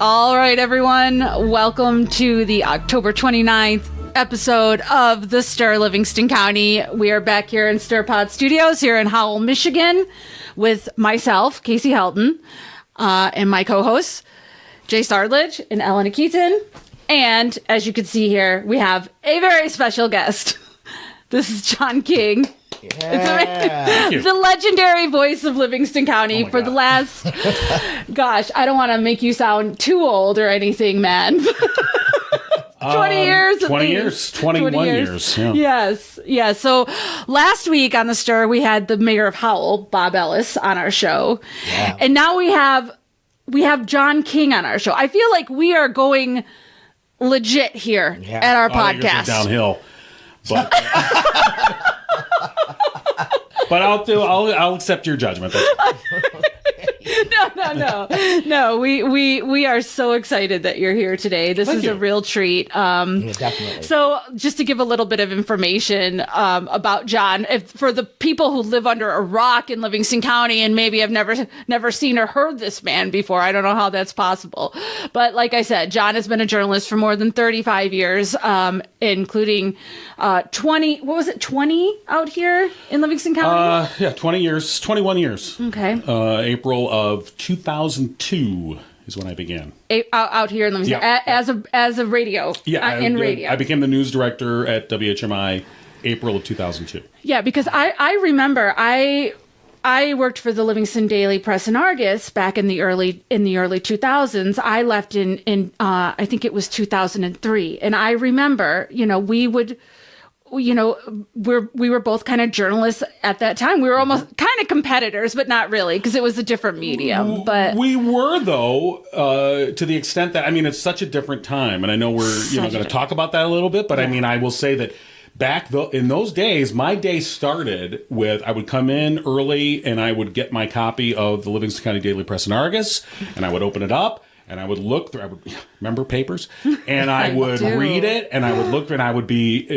All right, everyone. Welcome to the October 29th episode of the Stir Livingston County. We are back here in Stir Pod Studios here in Howell, Michigan with myself, Casey Helton, and my co-hosts, Jay Sardledge and Ellen Keaton. And as you can see here, we have a very special guest. This is John King. Yeah. The legendary voice of Livingston County for the last, gosh, I don't want to make you sound too old or anything, man. 20 years. 20 years. 21 years. Yeah. Yes. Yeah. So last week on the Stir, we had the mayor of Howell, Bob Ellis, on our show. Yeah. And now we have John King on our show. I feel like we are going legit here at our podcast. Downhill. But but I'll accept your judgment. No. We are so excited that you're here today. This is a real treat. Definitely. So just to give a little bit of information about John, for the people who live under a rock in Livingston County and maybe have never seen or heard this man before, I don't know how that's possible. But like I said, John has been a journalist for more than 35 years, including 20 out here in Livingston County? 20 years, 21 years. Okay. April of 2002 is when I began. Out here in Livingston, as a radio. Yeah, radio. I became the news director at WHMI April of 2002. Yeah, because I remember I worked for the Livingston Daily Press and Argus back in the early 2000s. I left in I think it was 2003, and I remember, we were both kind of journalists at that time. We were almost kind of competitors, but not really, because it was a different medium. But we were, though, to the extent that, it's such a different time, and I know we're going to talk about that a little bit. But I will say that back in those days, my day started with I would come in early and I would get my copy of the Livingston County Daily Press and Argus, and I would open it up. And I would look through, remember papers? And I would read it, and I would look through, and it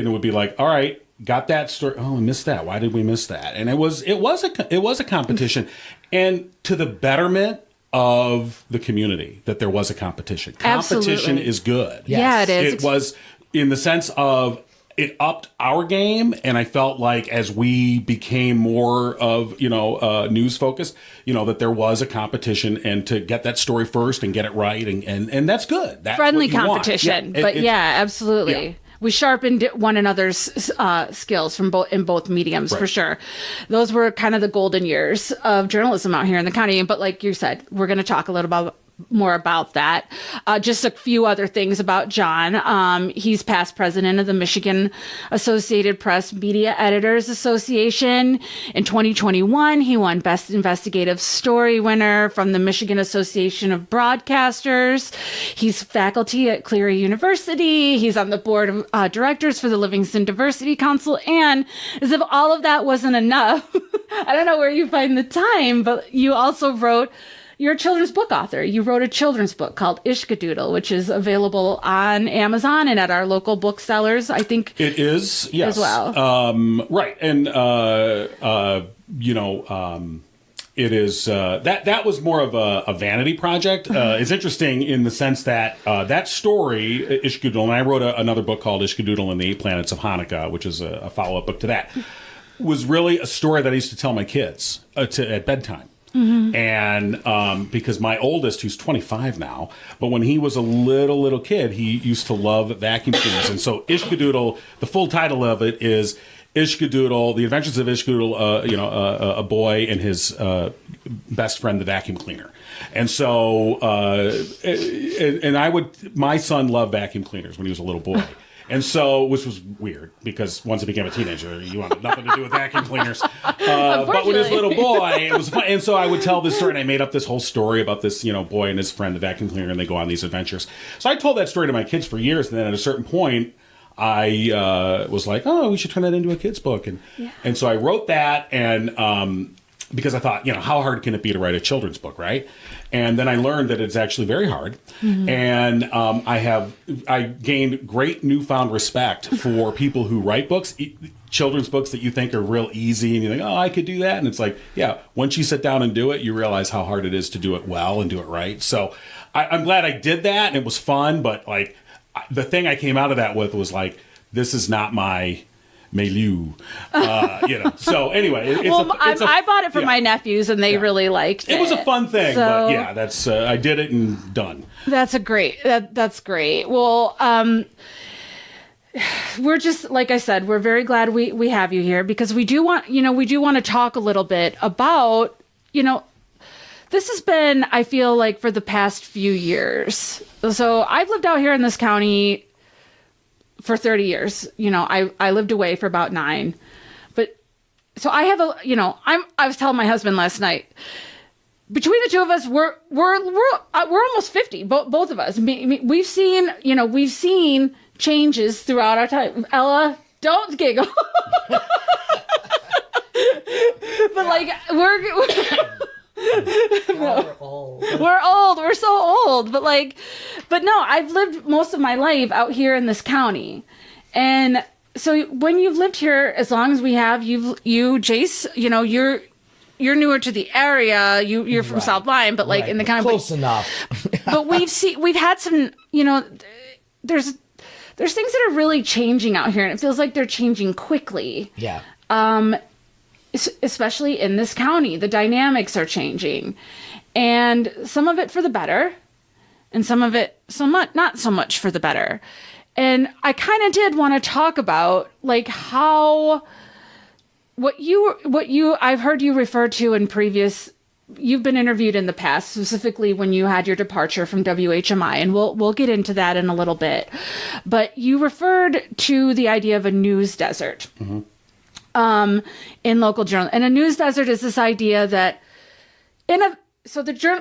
would be like, all right, got that story. Oh, I missed that. Why did we miss that? And it was a competition, and to the betterment of the community that there was a competition. Competition Absolutely. Is good. Yes. Yeah, it is. It was in the sense of it upped our game, and I felt like as we became more of news focused, that there was a competition, and to get that story first and get it right, and that's good. That's friendly competition, absolutely. Yeah. We sharpened one another's skills in both mediums, right. For sure. Those were kind of the golden years of journalism out here in the county. But like you said, we're going to talk a little more about that. Just a few other things about John. He's past president of the Michigan Associated Press Media Editors Association. In 2021, he won Best Investigative Story winner from the Michigan Association of Broadcasters. He's faculty at Cleary University. He's on the board of directors for the Livingston Diversity Council. And as if all of that wasn't enough, I don't know where you find the time, but you also you're a children's book author. You wrote a children's book called Ishkadoodle, which is available on Amazon and at our local booksellers, I think. It is, yes. As well. Right. And, it is, that was more of a vanity project. It's interesting in the sense that that story, Ishkadoodle, and I wrote another book called Ishkadoodle and the 8 Planets of Hanukkah, which is a follow-up book to that, was really a story that I used to tell my kids at bedtime. Mm-hmm. And because my oldest, who's 25 now, but when he was a little kid, he used to love vacuum cleaners. And so Ishkadoodle, the full title of it is Ishkadoodle, The Adventures of Ishkadoodle, a boy and his best friend, the vacuum cleaner. And so, my son loved vacuum cleaners when he was a little boy. And so, which was weird because once I became a teenager, you wanted nothing to do with vacuum cleaners. But with his little boy, it was fun. And so I would tell this story, and I made up this whole story about this, boy and his friend, the vacuum cleaner, and they go on these adventures. So I told that story to my kids for years, and then at a certain point, I was like, oh, we should turn that into a kid's book. And so I wrote that, and because I thought, how hard can it be to write a children's book, right? And then I learned that it's actually very hard. Mm-hmm. And I gained great newfound respect for people who write books, children's books that you think are real easy, and you think, oh, I could do that. And it's like, yeah, once you sit down and do it, you realize how hard it is to do it well and do it right. So I'm glad I did that, and it was fun. But like, the thing I came out of that with was like, this is not my milieu, So anyway, I bought it for my nephews, and they really liked it. It was a fun thing, but yeah, that's I did it and done. That's great. That's great. Well, we're just, like I said, we're very glad we have you here, because we do want to talk a little bit about, this has been, I feel like, for the past few years. So I've lived out here in this county for 30 years. I lived away for about 9. But so I have I was telling my husband last night, between the two of us, we're almost 50, both of us. We've seen changes throughout our time. Ella, don't giggle. But like we're old. We're so old. But no, I've lived most of my life out here in this county. And so when you've lived here as long as we have, Jace, you're newer to the area. You're from South Lyon, but like in the county. Close enough. But we've had some, there's things that are really changing out here, and it feels like they're changing quickly. Yeah. Especially in this county, the dynamics are changing, and some of it for the better, and some of it not so much for the better. And I kind of did want to talk about like how I've heard you refer to in previous. You've been interviewed in the past, specifically when you had your departure from WHMI, and we'll get into that in a little bit. But you referred to the idea of a news desert. Mm-hmm. In local journal. And a news desert is this idea that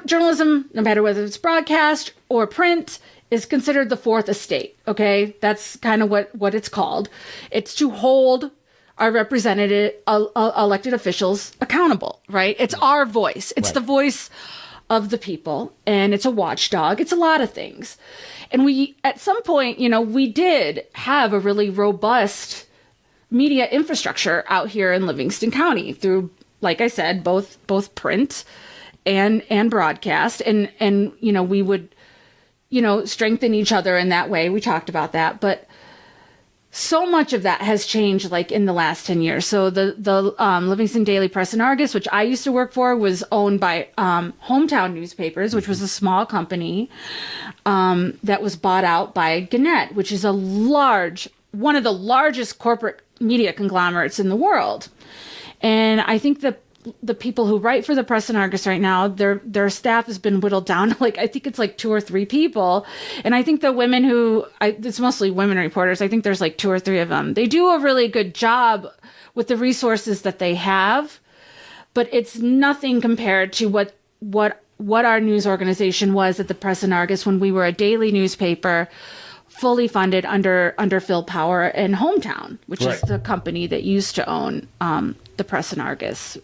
journalism, no matter whether it's broadcast or print, is considered the fourth estate. Okay. That's kind of what it's called. It's to hold our representative, elected officials accountable, right? It's our voice. It's the voice of the people, and it's a watchdog. It's a lot of things. And we, at some point, we did have a really robust media infrastructure out here in Livingston County through, like I said, both print and broadcast, and we would strengthen each other in that way. We talked about that, but so much of that has changed like in the last 10 years. So the Livingston Daily Press and Argus, which I used to work for, was owned by Hometown Newspapers, which was a small company that was bought out by Gannett, which is one of the largest corporate media conglomerates in the world. And I think the people who write for the Press and Argus right now, their staff has been whittled down to I think it's 2 or 3 people. And I think the women it's mostly women reporters. I think there's 2 or 3 of them. They do a really good job with the resources that they have, but it's nothing compared to what our news organization was at the Press and Argus when we were a daily newspaper, fully funded under Phil Power and Hometown, which is the company that used to own the Press and Argus.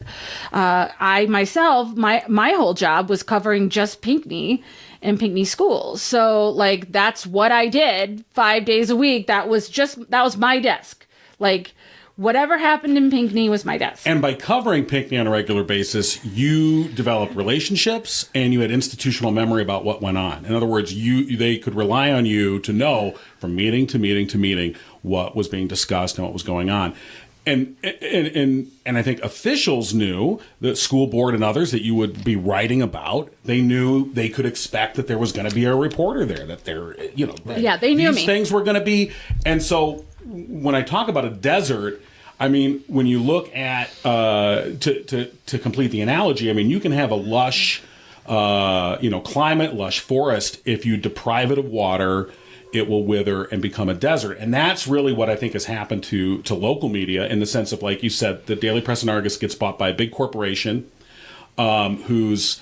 I myself, my whole job was covering just Pinckney and Pinckney schools. So that's what I did 5 days a week. That was my desk. Whatever happened in Pinckney was my desk. And by covering Pinckney on a regular basis, you developed relationships and you had institutional memory about what went on. In other words, they could rely on you to know from meeting to meeting to meeting what was being discussed and what was going on. And I think officials knew, the school board and others, that you would be writing about. They knew they could expect that there was going to be a reporter there, that they knew these things were going to be. And so when I talk about a desert, I mean, when you look at, to complete the analogy, I mean, you can have a lush, climate, lush forest if you deprive it of water it will wither and become a desert. And that's really what I think has happened to local media, in the sense of, like you said, the Daily Press and Argus gets bought by a big corporation whose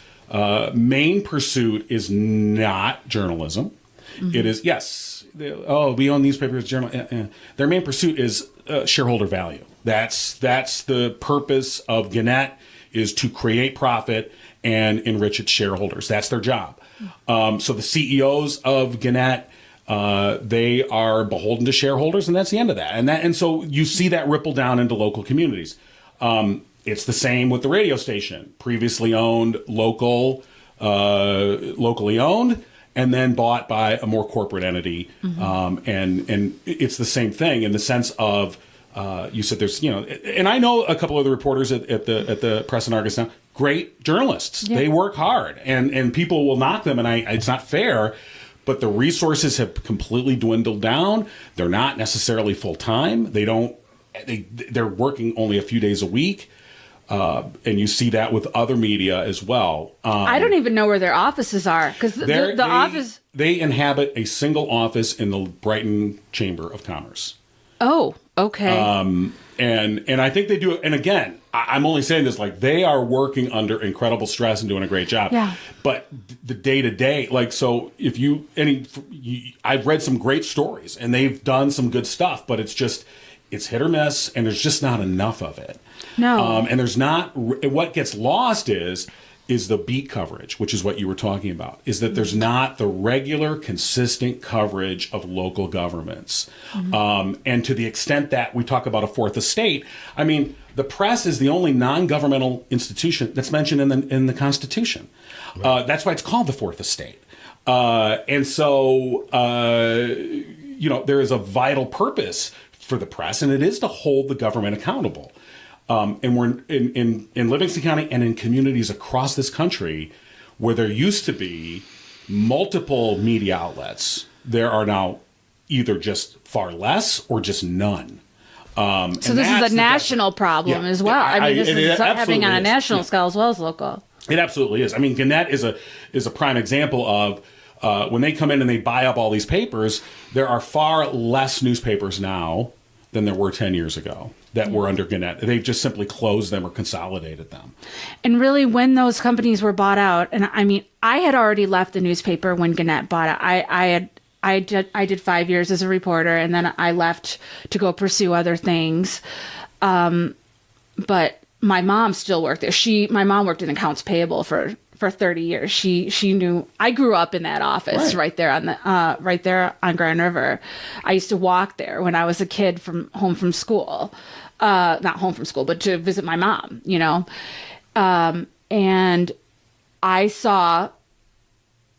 main pursuit is not journalism. Mm-hmm. It is, yes, we own newspapers, journal. Their main pursuit is shareholder value. That's the purpose of Gannett, is to create profit and enrich its shareholders. That's their job. So the CEOs of Gannett, they are beholden to shareholders, and that's the end of that. And so you see that ripple down into local communities. It's the same with the radio station, previously owned, locally owned, and then bought by a more corporate entity. Mm-hmm. And it's the same thing in the sense of, you said there's, and I know a couple of the reporters at the Press and Argus now, great journalists. Yeah. They work hard, and people will knock them, and it's not fair. But the resources have completely dwindled down. They're not necessarily full time. They're working only a few days a week. And you see that with other media as well. I don't even know where their offices are, because the office. They inhabit a single office in the Brighton Chamber of Commerce. Oh, okay. And I think they do it. And again, I'm only saying this, like, they are working under incredible stress and doing a great job. Yeah. But the day to day, like, so if I've read some great stories, and they've done some good stuff, but it's hit or miss, and there's just not enough of it. No. And there's not, what gets lost is the beat coverage, which is what you were talking about, is that there's not the regular, consistent coverage of local governments. Mm-hmm. And to the extent that we talk about a fourth estate, I mean, the press is the only non-governmental institution that's mentioned in the Constitution. Right. That's why it's called the fourth estate. And so, there is a vital purpose for the press, and it is to hold the government accountable. And we're in Livingston County and in communities across this country where there used to be multiple media outlets. There are now either just far less or just none. So this is a national problem as well. I mean, this is happening on a national scale as well as local. It absolutely is. I mean, Gannett is a prime example of when they come in and they buy up all these papers, there are far less newspapers now than there were 10 years ago that were under Gannett. They've just simply closed them or consolidated them. And really, when those companies were bought out, and I mean, I had already left the newspaper when Gannett bought it. I did 5 years as a reporter, and then I left to go pursue other things. But my mom still worked there. My mom worked in accounts payable for 30 years. She knew. I grew up in that office right there on Grand River. I used to walk there when I was a kid home from school, not home from school, but to visit my mom. And I saw,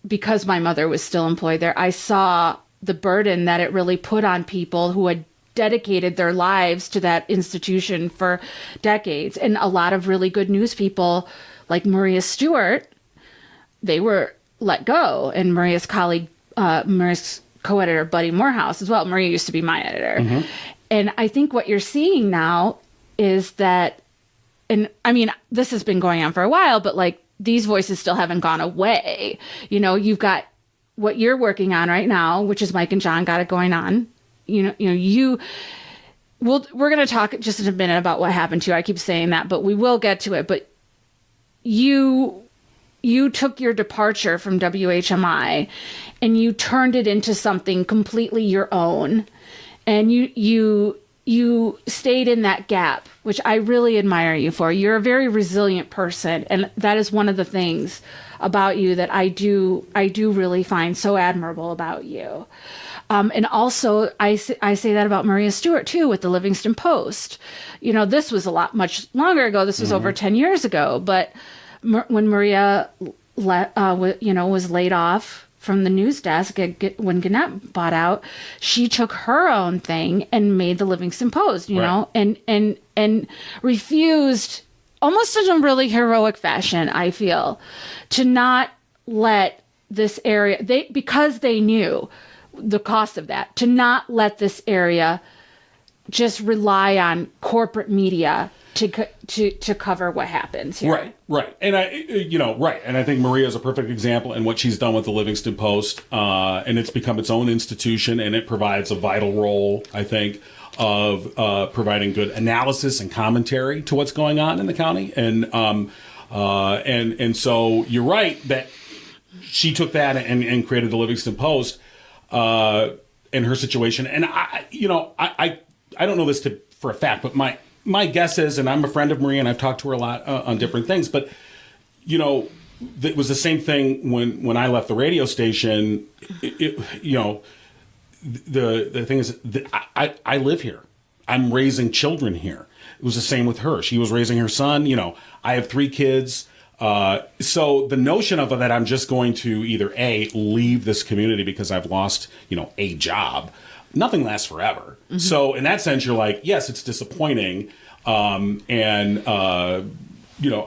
because my mother was still employed there, I saw the burden that it really put on people who had dedicated their lives to that institution for decades. And a lot of really good news people, like Maria Stewart, they were let go. And Maria's colleague, Maria's co-editor, Buddy Morehouse as well. Maria used to be my editor. Mm-hmm. And I think what you're seeing now is that, and I mean, this has been going on for a while, but like, these voices still haven't gone away. You've got what you're working on right now, which is Mike and John Got It Going On. We're going to talk just in a minute about what happened to you. I keep saying that, but we will get to it. But you took your departure from WHMI and you turned it into something completely your own. And you stayed in that gap, which I really admire you for. You're a very resilient person, and that is one of the things about you that I do really find so admirable about you. And also, I say that about Maria Stewart too, with the Livingston Post. This was much longer ago. This was over 10 years ago. But when Maria, was laid off from the news desk when Gannett bought out, she took her own thing and made the Livingston Post, and refused, almost in a really heroic fashion, I feel, to not let this area, because they knew the cost of that, to not let this area just rely on corporate media to cover what happens here. Right. And and I think Maria is a perfect example in what she's done with the Livingston Post, and it's become its own institution, and it provides a vital role, I think, of providing good analysis and commentary to what's going on in the county. And so you're right that she took that and created the Livingston Post in her situation. And I don't know this for a fact, but my guess is, and I'm a friend of Maria and I've talked to her a lot on different things, but it was the same thing when I left the radio station. The thing is that I live here. I'm raising children here. It was the same with her. She was raising her son. I have 3 kids. So the notion of that I'm just going to either leave this community because I've lost, a job, nothing lasts forever. Mm-hmm. So in that sense, you're like, yes, it's disappointing. And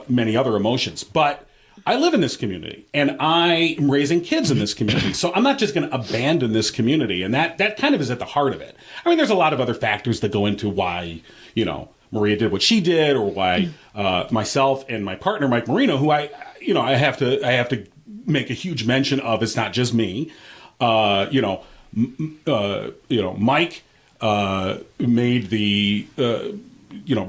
many other emotions, but I live in this community and I am raising kids in this community. So I'm not just going to abandon this community. And that kind of is at the heart of it. I mean, there's a lot of other factors that go into why, Maria did what she did, or why myself and my partner, Mike Marino, who I have to make a huge mention of. It's not just me. Mike made the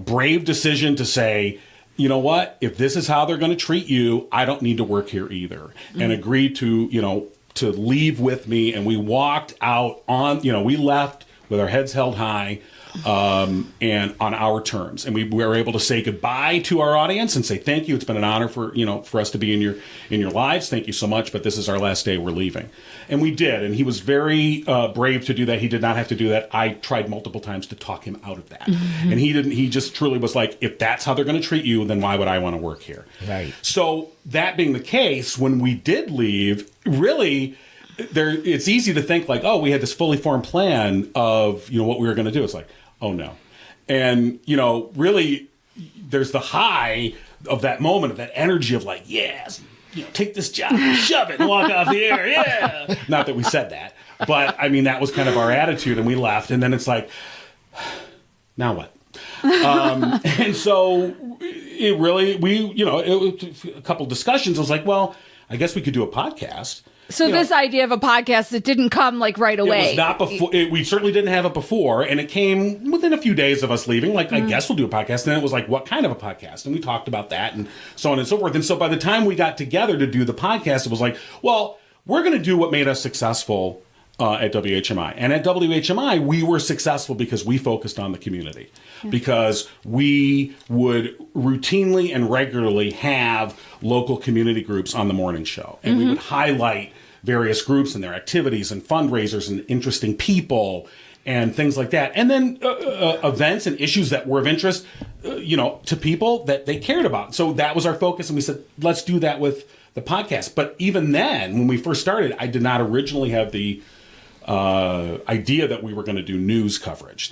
brave decision to say, you know what, if this is how they're going to treat you, I don't need to work here either. Mm-hmm. And agreed to leave with me. And we walked out we left with our heads held high, and on our terms. And we were able to say goodbye to our audience and say, thank you. It's been an honor for us to be in your lives. Thank you so much. But this is our last day. We're leaving. And we did. And he was very brave to do that. He did not have to do that. I tried multiple times to talk him out of that. Mm-hmm. And he didn't. He just truly was like, if that's how they're going to treat you, then why would I want to work here? Right. So that being the case, when we did leave, really, it's easy to think like, oh, we had this fully formed plan of what we were going to do. It's like, oh no. And really, there's the high of that moment, of that energy of like, yes, take this job, shove it, and walk off the air. Yeah. Not that we said that, but I mean, that was kind of our attitude, and we left. And then it's like, now what? And so it really, it was a couple discussions. I was like, well, I guess we could do a podcast. So this idea of a podcast, it didn't come like right away. It was not before. We certainly didn't have it before, and it came within a few days of us leaving. Like, I guess we'll do a podcast. And then it was like, what kind of a podcast? And we talked about that, and so on and so forth. And so by the time we got together to do the podcast, it was like, well, we're going to do what made us successful at WHMI. And at WHMI, we were successful because we focused on the community. Because we would routinely and regularly have local community groups on the morning show. And we would highlight various groups and their activities and fundraisers and interesting people and things like that. And then events and issues that were of interest, to people that they cared about. So that was our focus. And we said, let's do that with the podcast. But even then, when we first started, I did not originally have the idea that we were going to do news coverage,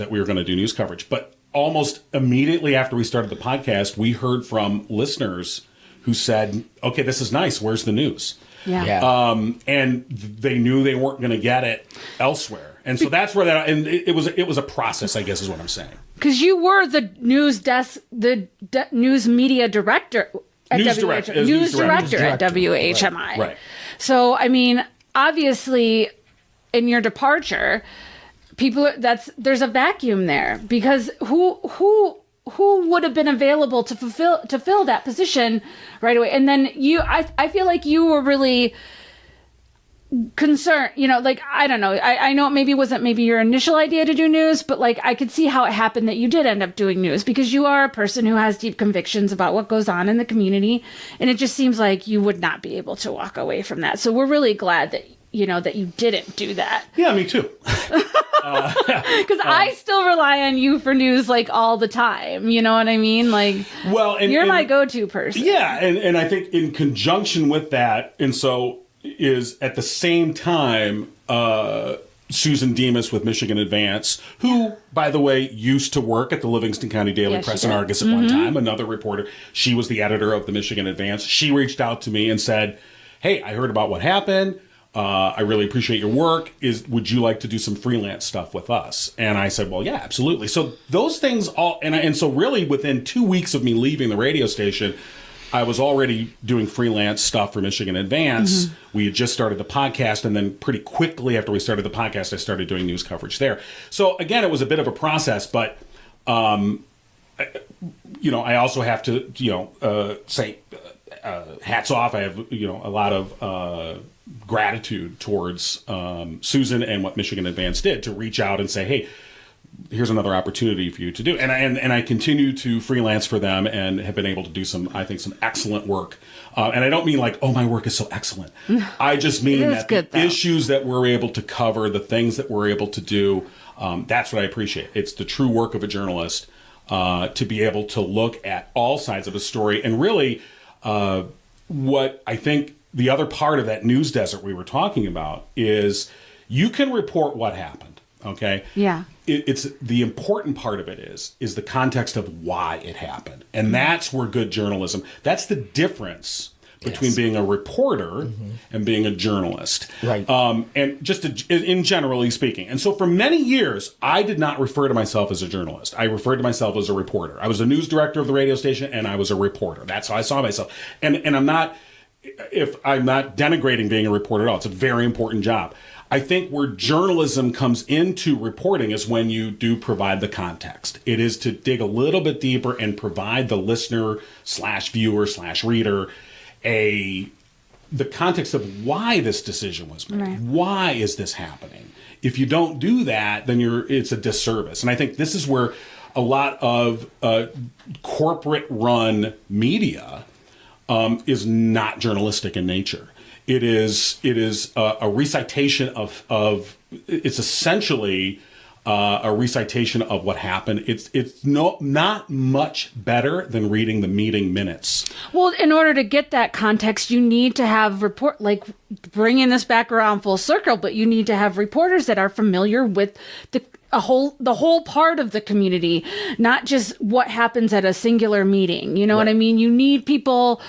But almost immediately after we started the podcast, we heard from listeners who said, okay, this is nice. Where's the news? Yeah. And they knew they weren't going to get it elsewhere. And so that's where and it was a process, I guess is what I'm saying. Because you were the news desk, news media director at news director at WHMI. Right. So, I mean, obviously, in your departure, there's a vacuum there, because who would have been available to fill that position right away? And then I feel like you were really concerned, I don't know. I know it wasn't your initial idea to do news, but I could see how it happened that you did end up doing news, because you are a person who has deep convictions about what goes on in the community. And it just seems like you would not be able to walk away from that. So we're really glad that that you didn't do that. Yeah, me too. Because I still rely on you for news all the time. You know what I mean? You're my go-to person. Yeah, and I think in conjunction with that, and so is at the same time, Susan Demas with Michigan Advance, who, by the way, used to work at the Livingston County Daily Press and Argus at one time, another reporter. She was the editor of the Michigan Advance. She reached out to me and said, hey, I heard about what happened. I really appreciate your work. Would you like to do some freelance stuff with us? And I said, well, yeah, absolutely. So those things all, and so really within 2 weeks of me leaving the radio station, I was already doing freelance stuff for Michigan Advance. We had just started the podcast, and then pretty quickly after we started the podcast, I started doing news coverage there. So again, it was a bit of a process, but I also have to, say hats off. I have, a lot of gratitude towards Susan and what Michigan Advance did to reach out and say, hey, here's another opportunity for you to do. And I continue to freelance for them and have been able to do some excellent work. And I don't mean like, oh, my work is so excellent. I just mean that the issues that we're able to cover, the things that we're able to do, that's what I appreciate. It's the true work of a journalist to be able to look at all sides of a story. And really, what I think the other part of that news desert we were talking about is you can report what happened, okay? Yeah. It's the important part of it is the context of why it happened. And that's where good journalism, that's the difference between being a reporter and being a journalist. Right. And just in generally speaking. And so for many years, I did not refer to myself as a journalist. I referred to myself as a reporter. I was a news director of the radio station, and I was a reporter. That's how I saw myself. And I'm not denigrating being a reporter at all. It's a very important job. I think where journalism comes into reporting is when you do provide the context. It is to dig a little bit deeper and provide the listener / viewer / reader the context of why this decision was made. Right. Why is this happening? If you don't do that, then it's a disservice. And I think this is where a lot of corporate run media is not journalistic in nature. It is a recitation of it's essentially a recitation of what happened. It's not much better than reading the meeting minutes. Well, in order to get that context, you need to have bringing this back around full circle, but you need to have reporters that are familiar with the whole part of the community, not just what happens at a singular meeting. You know what I mean? You need people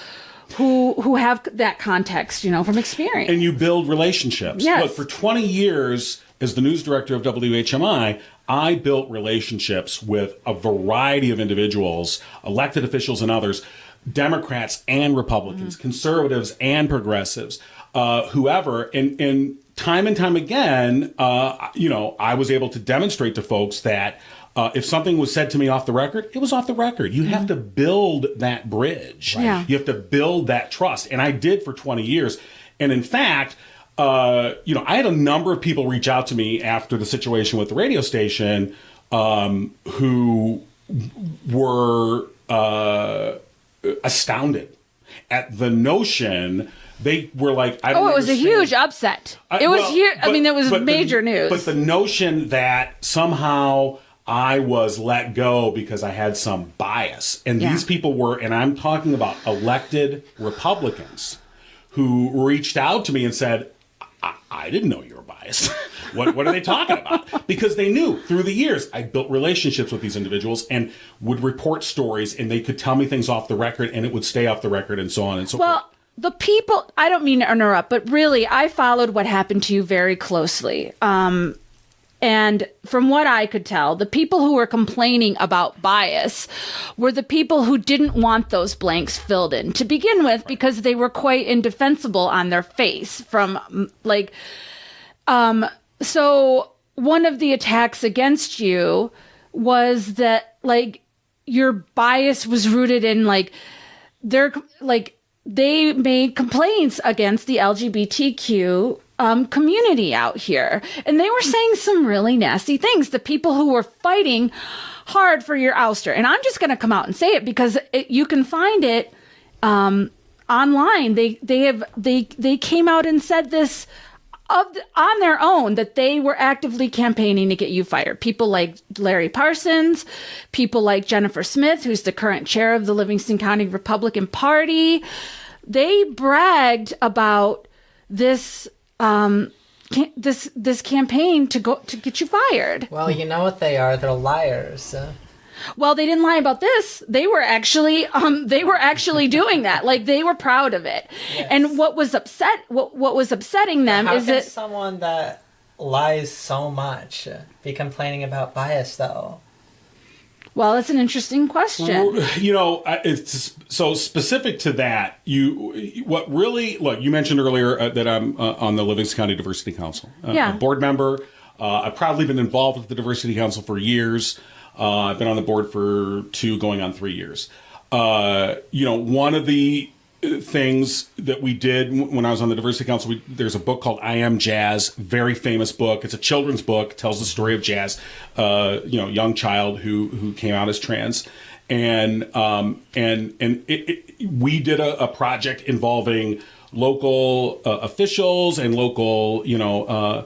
who have that context, from experience. And you build relationships. Yes. Look, for 20 years as the news director of WHMI, I built relationships with a variety of individuals, elected officials and others, Democrats and Republicans, conservatives and progressives, whoever. And time again, I was able to demonstrate to folks that if something was said to me off the record, it was off the record. You have to build that bridge. Right. Yeah. You have to build that trust. And I did for 20 years. And in fact, I had a number of people reach out to me after the situation with the radio station who were astounded at the notion. They were like, I don't understand. It was a huge upset. It was huge. I mean, it was major news. But the notion that somehow I was let go because I had some bias. And these people were, and I'm talking about elected Republicans who reached out to me and said, I didn't know you were biased. What are they talking about? Because they knew through the years I built relationships with these individuals and would report stories, and they could tell me things off the record and it would stay off the record and so on and so forth. Well, the people, I don't mean to interrupt, but really I followed what happened to you very closely. And from what I could tell, the people who were complaining about bias were the people who didn't want those blanks filled in to begin with, because they were quite indefensible on their face from so one of the attacks against you was that your bias was rooted in they made complaints against the LGBTQ community out here. And they were saying some really nasty things. The people who were fighting hard for your ouster. And I'm just going to come out and say it because you can find it online. They came out and said this on their own, that they were actively campaigning to get you fired. People like Larry Parsons, people like Jennifer Smith, who's the current chair of the Livingston County Republican Party. They bragged about this this campaign to get you fired. Well, you know what they are. They're liars. Well, they didn't lie about this. They were actually doing that. Like, they were proud of it. Yes. And what was upsetting them How is can that someone that lies so much be complaining about bias, though? well, that's an interesting question. You know, it's so specific to that. What really, look, you mentioned earlier that I'm on the Livingston County Diversity Council, Yeah. a board member. I've proudly been involved with the Diversity Council for years. I've been on the board for 2, going on 3 years. You know, one of the things that we did when I was on the Diversity Council, there's a book called I Am Jazz, very famous book. It's a children's book, tells the story of Jazz, you know, young child who came out as trans. And we did a project involving local officials and local, you know,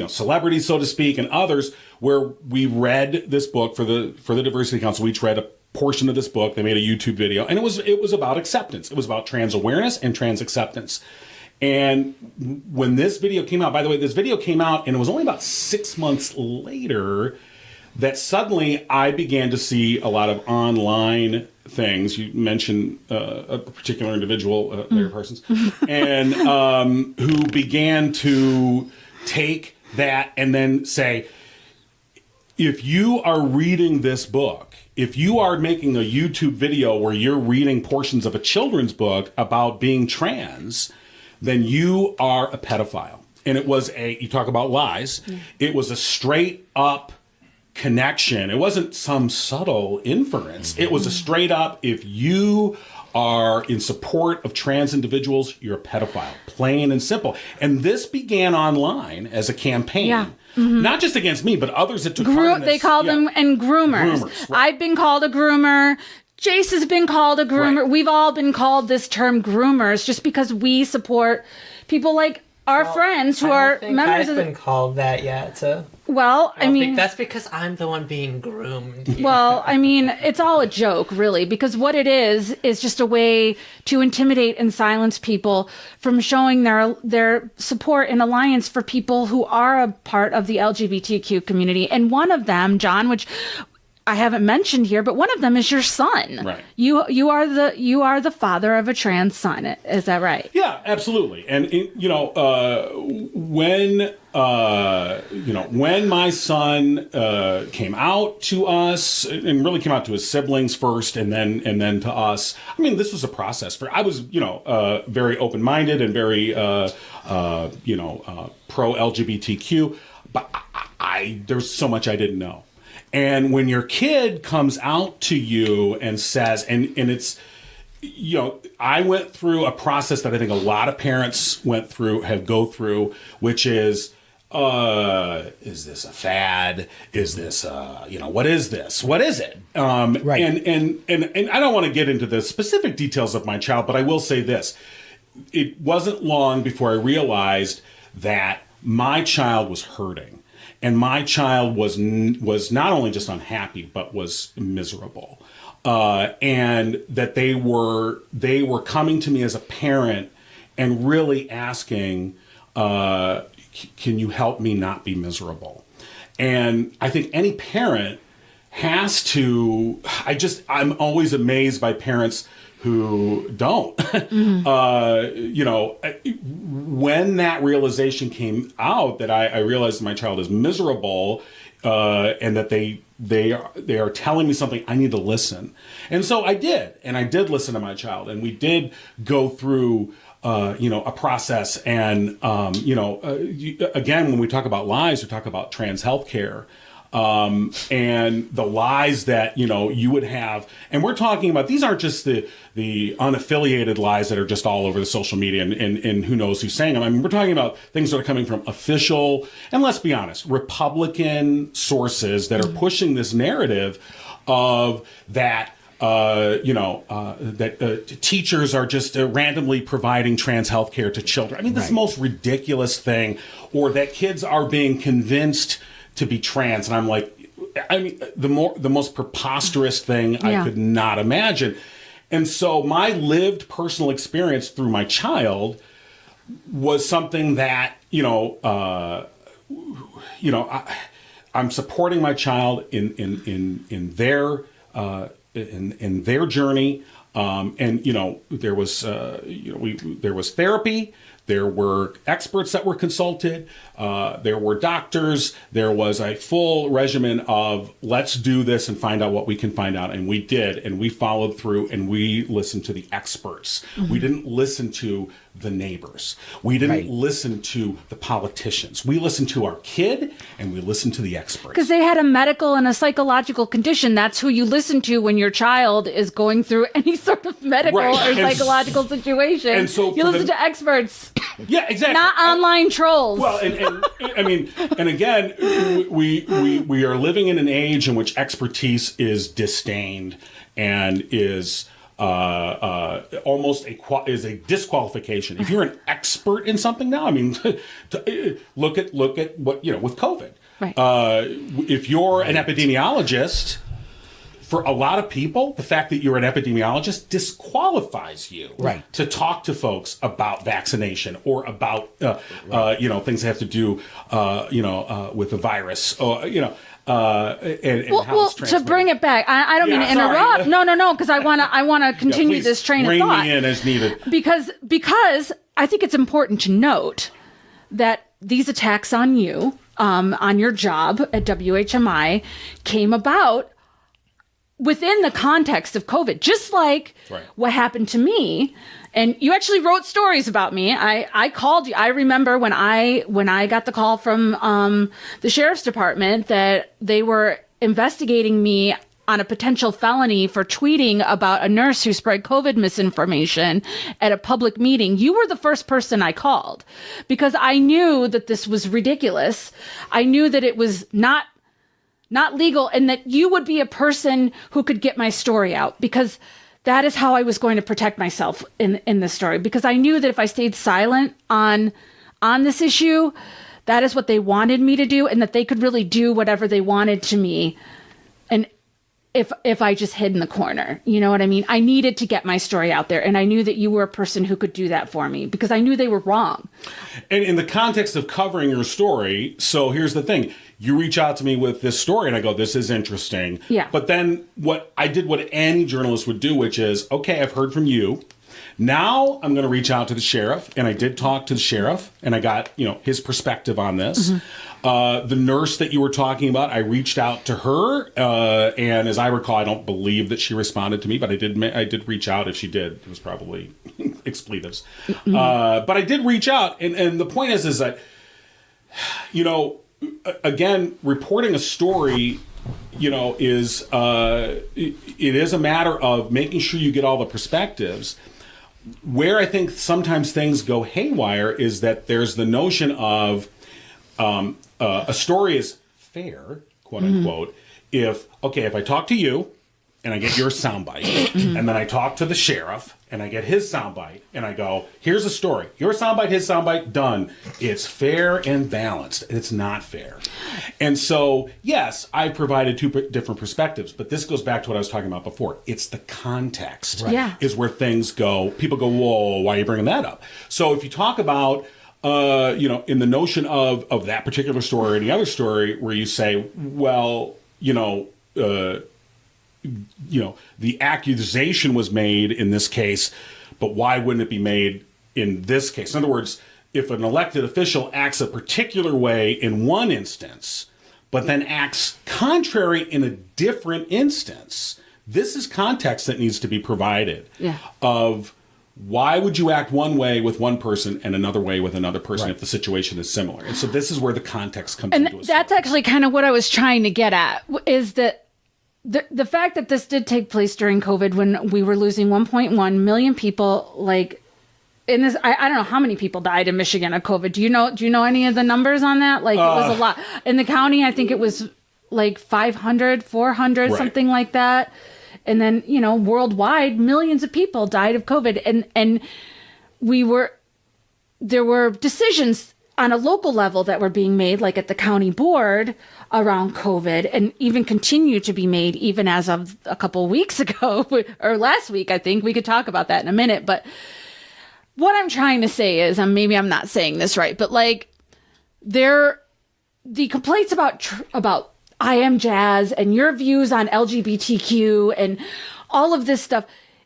celebrities, so to speak, and others, where we read this book for the Diversity Council. We each read a portion of this book. They made a YouTube video, and it was about acceptance. It was about trans awareness and trans acceptance. And when this video came out, by the way, this video came out, and it was only about 6 months later that suddenly I began to see a lot of online things. You mentioned a particular individual, Larry Parsons, and who began to take that and then say, if you are reading this book, if you are making a YouTube video where you're reading portions of a children's book about being trans, then you are a pedophile. And it was you talk about lies, it was a straight up connection. It wasn't some subtle inference. It was a straight up, if you are in support of trans individuals, you're a pedophile, plain and simple. And this began online as a campaign. Yeah. Mm-hmm. Not just against me, but others that took part in this. They call them and groomers. Right. I've been called a groomer. Jace has been called a groomer. Right. We've all been called this term groomers just because we support people like our friends who are members I've of been called that yet. Well, I mean, that's because I'm the one being groomed. well, I mean, it's all a joke, really, because what it is just a way to intimidate and silence people from showing their support and alliance for people who are a part of the LGBTQ community. And one of them, John, which I haven't mentioned here, but one of them is your son. Right. You are the father of a trans son. Is that right? Yeah, absolutely. And when my son came out to us, and really came out to his siblings first, and then to us. I mean, this was a process. I was very open minded and very pro LGBTQ, but there's so much I didn't know. And when your kid comes out to you and says, and it's, I went through a process that I think a lot of parents go through, which is this a fad? Is this, what is this? What is it? Right. And I don't want to get into the specific details of my child, but I will say this. It wasn't long before I realized that my child was hurting. And my child was not only just unhappy, but was miserable, and that they were coming to me as a parent and really asking, "Can you help me not be miserable?" And I think any parent has to. I'm always amazed by parents who don't. When that realization came out, that I realized my child is miserable, and that they are telling me something, I need to listen. And so I did listen to my child, and we did go through a process. And again, when we talk about lies, we talk about trans healthcare. And the lies that, you would have, and we're talking about, these aren't just the unaffiliated lies that are just all over the social media and who knows who's saying them. I mean, we're talking about things that are coming from official, and let's be honest, Republican sources that are pushing this narrative of that, teachers are just randomly providing trans health care to children. I mean, this is the most ridiculous thing, or that kids are being convinced to be trans. And I'm like, the most preposterous thing I could not imagine. And so my lived personal experience through my child was something that, I'm supporting my child in their in their journey. And there was there was therapy. There were experts that were consulted. There were doctors. There was a full regimen of let's do this and find out what we can find out. And we did. And we followed through and we listened to the experts. Mm-hmm. We didn't listen to the neighbors. We didn't listen to the politicians. We listened to our kid and we listened to the experts. Because they had a medical and a psychological condition. That's who you listen to when your child is going through any sort of medical or psychological situation. And so you listen to experts. Yeah, exactly. Not online trolls. Well, and I mean, and again, we are living in an age in which expertise is disdained and is almost a disqualification. If you're an expert in something now, I mean, look at what with COVID. Right. If you're an epidemiologist, for a lot of people, the fact that you're an epidemiologist disqualifies you to talk to folks about vaccination or about things that have to do with the virus or and how it's transmitted. To bring it back, I don't mean to interrupt. Sorry. No, because I want to continue this train of thought. Bring me in as needed. Because I think it's important to note that these attacks on you, on your job at WHMI, came about within the context of COVID, just like what happened to me. And you actually wrote stories about me. I called you. I remember when I got the call from the sheriff's department that they were investigating me on a potential felony for tweeting about a nurse who spread COVID misinformation at a public meeting. You were the first person I called because I knew that this was ridiculous. I knew that it was not legal, and that you would be a person who could get my story out, because that is how I was going to protect myself in this story, because I knew that if I stayed silent on this issue, that is what they wanted me to do, and that they could really do whatever they wanted to me. And if I just hid in the corner, you know what I mean? I needed to get my story out there, and I knew that you were a person who could do that for me, because I knew they were wrong. And in the context of covering your story, so here's the thing. You reach out to me with this story and I go, this is interesting. Yeah. But then what any journalist would do, which is, okay, I've heard from you. Now I'm going to reach out to the sheriff. And I did talk to the sheriff and I got, his perspective on this. Mm-hmm. The nurse that you were talking about, I reached out to her. And as I recall, I don't believe that she responded to me, but I did reach out. If she did, it was probably expletives. Mm-hmm. But I did reach out. And the point is that, again, reporting a story, is it is a matter of making sure you get all the perspectives. Where I think sometimes things go haywire is that there's the notion of a story is fair, quote unquote, if I talk to you and I get your soundbite, and then I talk to the sheriff and I get his soundbite, and I go, here's a story. Your soundbite, his soundbite, done. It's fair and balanced. It's not fair. And so, yes, I provided two different perspectives, but this goes back to what I was talking about before. It's the context is where things go. People go, whoa, why are you bringing that up? So if you talk about, in the notion of that particular story or any other story where you say, well, the accusation was made in this case, but why wouldn't it be made in this case? In other words, if an elected official acts a particular way in one instance, but then acts contrary in a different instance, this is context that needs to be provided of why would you act one way with one person and another way with another person if the situation is similar? And so this is where the context comes into it. That's actually kind of what I was trying to get at, is that the fact that this did take place during COVID, when we were losing 1.1 million people, in this, I don't know how many people died in Michigan of COVID. Do you know any of the numbers on that? It was a lot. In the county, I think it was 500, 400, something like that. And then, worldwide, millions of people died of COVID. And there were decisions on a local level that were being made, like at the county board, around COVID, and even continue to be made even as of a couple of weeks ago, or last week, I think. We could talk about that in a minute. But what I'm trying to say is, and maybe I'm not saying this right, but there the complaints about I Am Jazz and your views on LGBTQ and all of this stuff,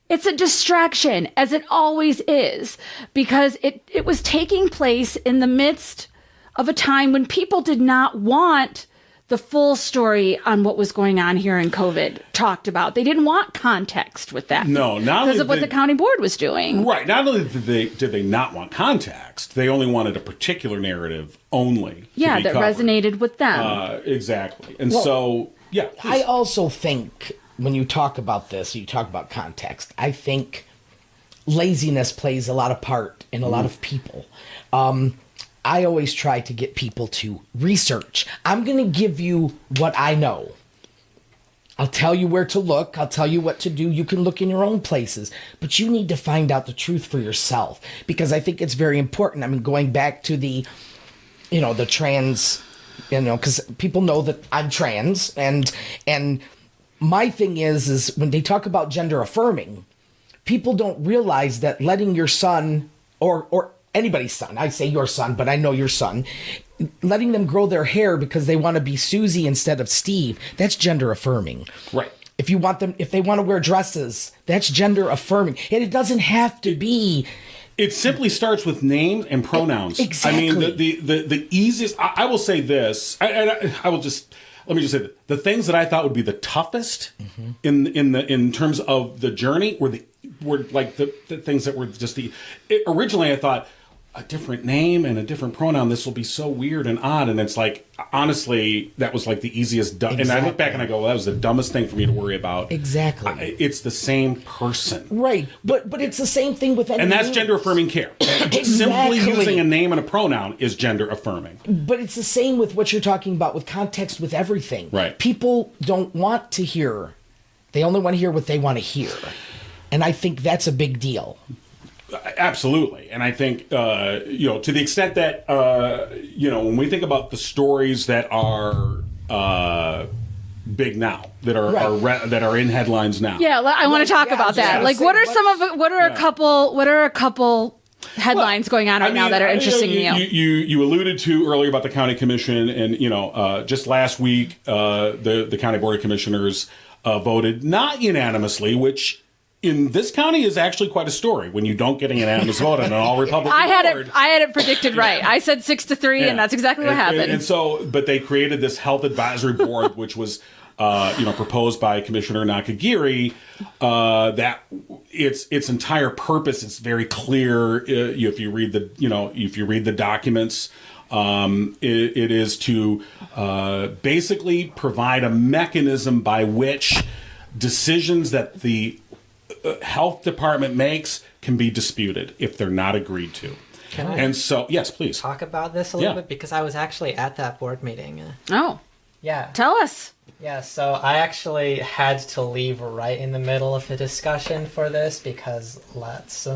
it's a distraction, as it always is, because it was taking place in the midst of a time when people did not want the full story on what was going on here in COVID talked about. They didn't want context with that. No, not because of what the county board was doing. Right. Not only did they not want context, they only wanted a particular narrative only. Yeah, that resonated with them. Exactly. And I please. also think when you talk about this, you talk about context. I think laziness plays a lot of part in a lot of people. I always try to get people to research. I'm going to give you what I know. I'll tell you where to look. I'll tell you what to do. You can look in your own places, but you need to find out the truth for yourself, because I think it's very important. I mean, going back to the trans, because people know that I'm trans, and my thing is when they talk about gender affirming, people don't realize that letting your son or anybody's son, I say your son, but I know your son, letting them grow their hair because they want to be Susie instead of Steve, that's gender affirming. Right. If they want to wear dresses, that's gender affirming. And it doesn't have to be. It simply starts with names and pronouns. Exactly. I mean, the easiest, I will say this, let me just say that the things that I thought would be the toughest in terms of the journey were like the things that were just originally I thought, a different name and a different pronoun, this will be so weird and odd. And it's like, honestly, that was like the easiest. Exactly. And I look back and I go, well, that was the dumbest thing for me to worry about. Exactly. It's the same person. Right. But it's the same thing with any And that's names. gender affirming care. Simply using a name and a pronoun is gender affirming. But it's the same with what you're talking about with context, with everything. Right. People don't want to hear. They only want to hear what they want to hear. And I think that's a big deal. Absolutely. And I think, to the extent that, when we think about the stories that are big now, that are in headlines now. Yeah, I want to talk about that. yeah. Like, what are a couple headlines going on now that are interesting to you? You alluded to earlier about the county commission, and just last week, the county board of commissioners voted not unanimously, which in this county is actually quite a story when you don't get an unanimous vote on an all Republican board. I had it predicted right. I said 6-3, and that's exactly what happened. And so, but they created this health advisory board, which was, proposed by Commissioner Nakagiri. That its entire purpose is very clear. If you read the documents, it is to basically provide a mechanism by which decisions that the health department makes can be disputed if they're not agreed to. And so, yes, please. Talk about this a little bit, because I was actually at that board meeting. Oh. Yeah. Tell us. Yeah, so I actually had to leave right in the middle of the discussion for this because Let's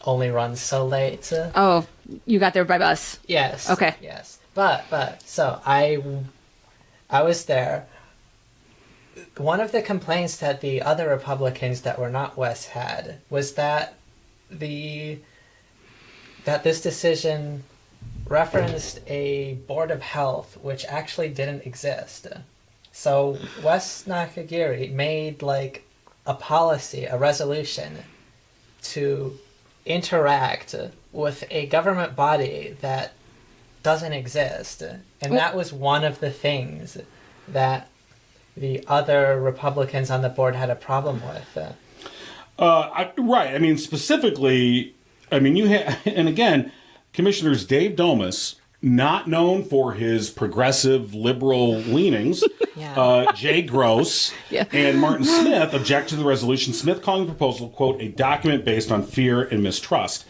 only runs so late. Oh, you got there by bus. Yes. Okay. Yes. But so I was there. One of the complaints that the other Republicans that were not Wes had was that this decision referenced a board of health which actually didn't exist. So Wes Nakagiri made like a policy, a resolution to interact with a government body that doesn't exist. And that was one of the things that the other Republicans on the board had a problem with. Right. I mean, specifically, you had, and again, Commissioners Dave Domas, not known for his progressive liberal leanings, Jay Gross and Martin Smith object to the resolution. Smith calling the proposal, quote, a document based on fear and mistrust.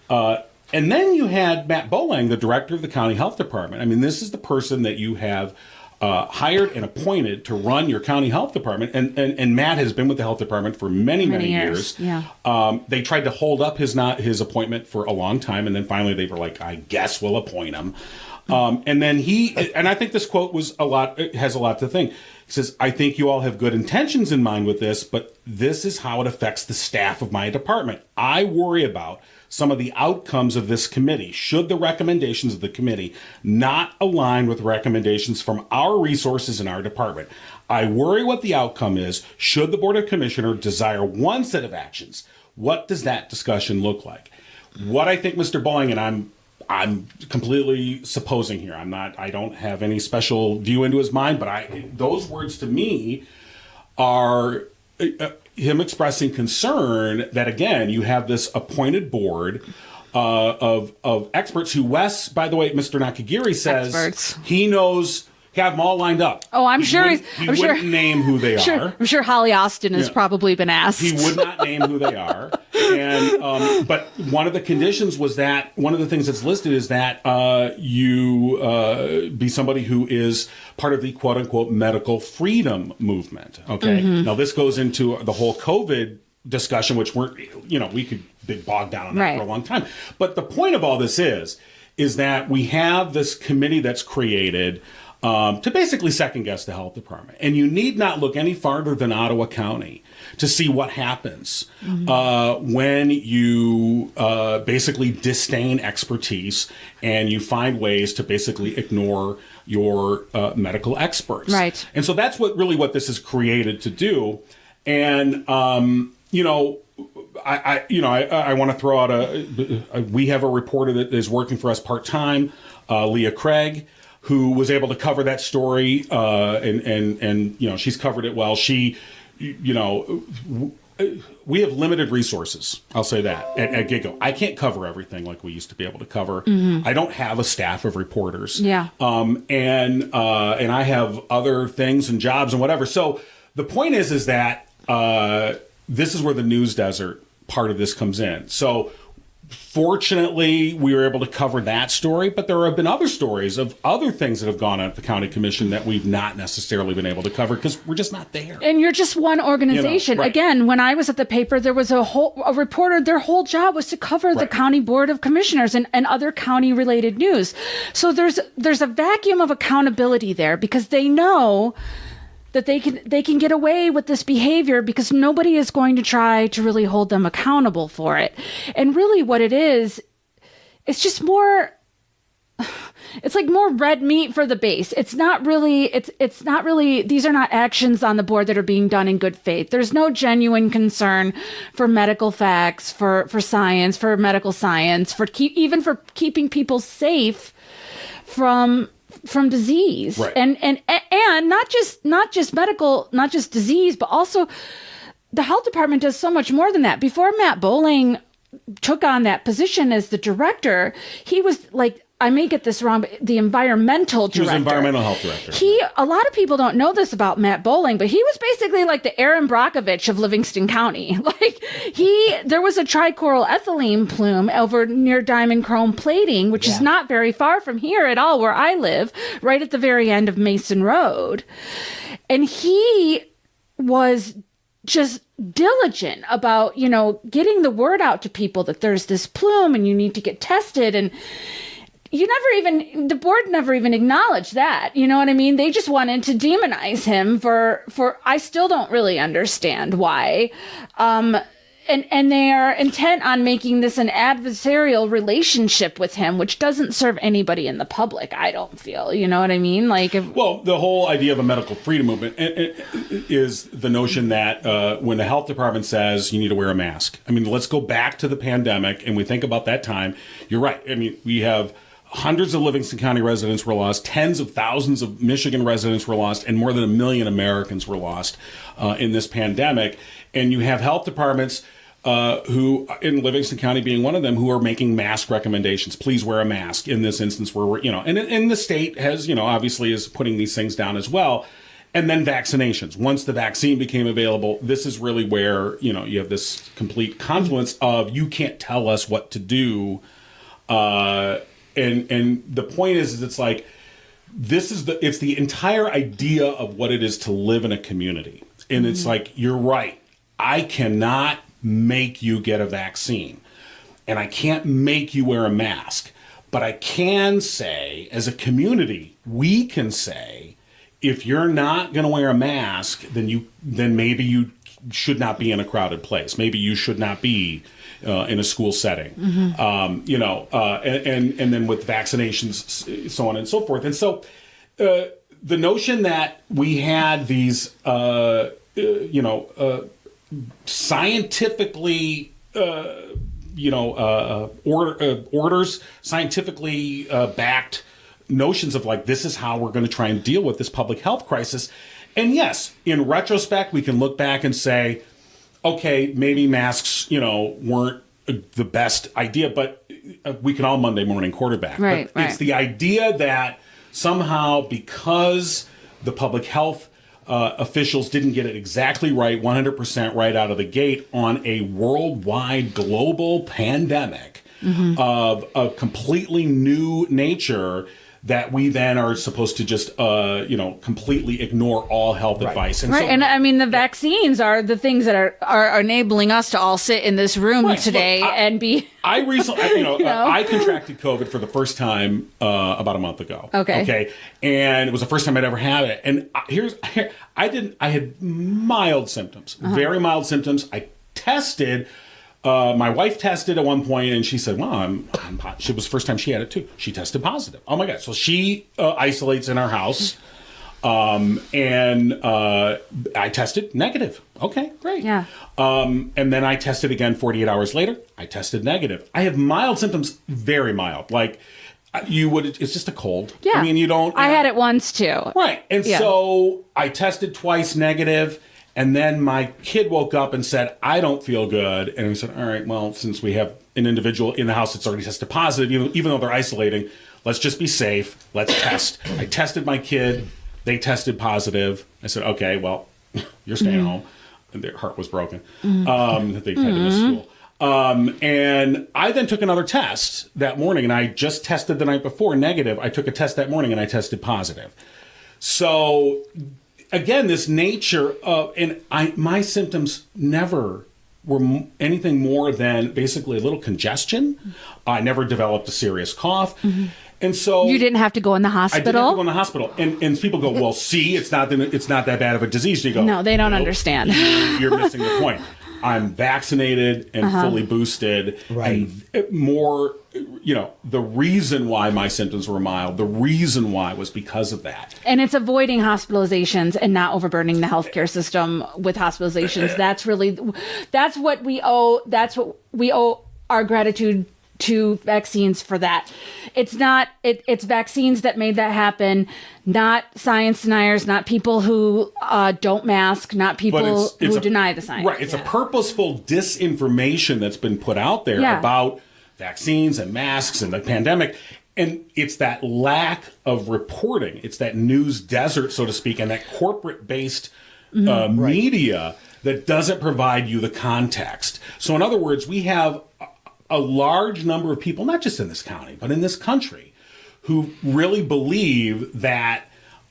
And then you had Matt Bolang, the director of the county health department. I mean, this is the person that you have hired and appointed to run your county health department, and Matt has been with the health department for many years. Yeah. They tried to hold up his appointment for a long time, and then finally they were like, "I guess we'll appoint him." And then and I think this quote has a lot to think. He says, I think you all have good intentions in mind with this, but this is how it affects the staff of my department. I worry about some of the outcomes of this committee. Should the recommendations of the committee not align with recommendations from our resources in our department? I worry what the outcome is. Should the Board of Commissioners desire one set of actions? What does that discussion look like? What I think Mr. Bowling, and I'm completely supposing here. I don't have any special view into his mind, but those words to me are him expressing concern that, again, you have this appointed board of experts who Wes, by the way, Mr. Nakagiri says Experts. He knows, have them all lined up. Oh, I'm sure He wouldn't name who they are. I'm sure Holly Austin has probably been asked. He would not name who they are. And but one of the conditions was that one of the things that's listed is that you be somebody who is part of the quote unquote medical freedom movement. Okay. Now this goes into the whole COVID discussion, which we could be bogged down on that for a long time. But the point of all this is that we have this committee that's created to basically second guess the health department. And you need not look any farther than Ottawa County to see what happens when you basically disdain expertise and you find ways to basically ignore your medical experts. Right. And so that's what this is created to do. And, I want to throw out we have a reporter that is working for us part-time, Leah Craig, who was able to cover that story, and she's covered it well. We have limited resources. I'll say that at GIGO. I can't cover everything like we used to be able to cover. I don't have a staff of reporters. Yeah. And I have other things and jobs and whatever. So the point is that this is where the news desert part of this comes in. So fortunately, we were able to cover that story, but there have been other stories of other things that have gone on at the county commission that we've not necessarily been able to cover because we're just not there. And you're just one organization. Right. Again, when I was at the paper, there was a reporter, their whole job was to cover the county board of commissioners and other county related news. So there's a vacuum of accountability there because they know that they can get away with this behavior because nobody is going to try to really hold them accountable for it. And really what it is, it's just more, it's like more red meat for the base. It's not really, these are not actions on the board that are being done in good faith. There's no genuine concern for medical facts, for science, for medical science, even for keeping people safe from disease. Right. And not just medical, not just disease, but also the health department does so much more than that. Before Matt Bowling took on that position as the director, he was like, I may get this wrong, but the environmental director. He was environmental health director. A lot of people don't know this about Matt Bowling, but he was basically like the Aaron Brockovich of Livingston County. There was a trichloroethylene plume over near Diamond Chrome Plating, which is not very far from here at all, where I live, right at the very end of Mason Road. And he was just diligent about, getting the word out to people that there's this plume and you need to get tested. And the board never even acknowledged that. You know what I mean? They just wanted to demonize him for I still don't really understand why. And they are intent on making this an adversarial relationship with him, which doesn't serve anybody in the public, I don't feel. You know what I mean? Well, the whole idea of a medical freedom movement is the notion that when the health department says you need to wear a mask. I mean, let's go back to the pandemic and we think about that time. You're right. I mean, we have hundreds of Livingston County residents were lost, tens of thousands of Michigan residents were lost, and more than 1 million Americans were lost in this pandemic. And you have health departments who, in Livingston County being one of them, who are making mask recommendations. Please wear a mask in this instance where we're, and the state has, obviously is putting these things down as well. And then vaccinations. Once the vaccine became available, this is really where, you have this complete confluence of you can't tell us what to do. And the point is it's like, it's the entire idea of what it is to live in a community. And it's like, you're right. I cannot make you get a vaccine and I can't make you wear a mask, But I can say, as a community, we can say, if you're not going to wear a mask, then maybe you should not be in a crowded place. Maybe you should not be in a school setting. And then with vaccinations, so on and so forth. And so the notion that we had these, scientifically, orders, scientifically backed notions of like, this is how we're going to try and deal with this public health crisis. And yes, in retrospect, we can look back and say, okay, maybe masks, weren't the best idea, but we can all Monday morning quarterback. Right, but it's the idea that somehow because the public health officials didn't get it exactly right, 100% right out of the gate on a worldwide global pandemic of a completely new nature, that we then are supposed to just, completely ignore all health advice. And right. so, And I mean, the vaccines are the things that are enabling us to all sit in this room Right. today Look, and be. I recently, I contracted COVID for the first time about a month ago. Okay. And it was the first time I'd ever had it. And I had mild symptoms, very mild symptoms. I tested. My wife tested at one point, and she said, "Well, it was the first time she had it too. She tested positive. Oh my god!" So she isolates in our house, and I tested negative. Okay, great. Yeah. And then I tested again 48 hours later. I tested negative. I have mild symptoms, very mild. Like it's just a cold. Yeah. I mean, you don't. I had it once too. Right. And so I tested twice negative, and then my kid woke up and said, I don't feel good. And we said, all right, well, since we have an individual in the house that's already tested positive, even though they're isolating, let's just be safe. Let's test. I tested my kid. They tested positive. I said, okay, well, you're staying home. And their heart was broken. That they had to miss school. And I then took another test that morning, and I just tested the night before negative. I took a test that morning, and I tested positive. So again, this nature of, and my symptoms never were anything more than basically a little congestion. I never developed a serious cough. And so You didn't have to go in the I didn't have to go hospital. in the hospital. And people go, well, see, it's not that bad of a disease. And you go, No, they don't "Nope, understand." You're missing the point. I'm vaccinated and fully boosted. Right. And more, the reason why my symptoms were mild, the reason why was because of that. And it's avoiding hospitalizations and not overburdening the healthcare system with hospitalizations. That's what we owe our gratitude to vaccines for that. It's vaccines that made that happen, not science deniers, not people who don't mask, not people who deny the science. Right. It's a purposeful disinformation that's been put out there about vaccines and masks and the pandemic. And it's that lack of reporting. It's that news desert, so to speak, and that corporate-based media that doesn't provide you the context. So in other words, we have a large number of people, not just in this county, but in this country, who really believe that,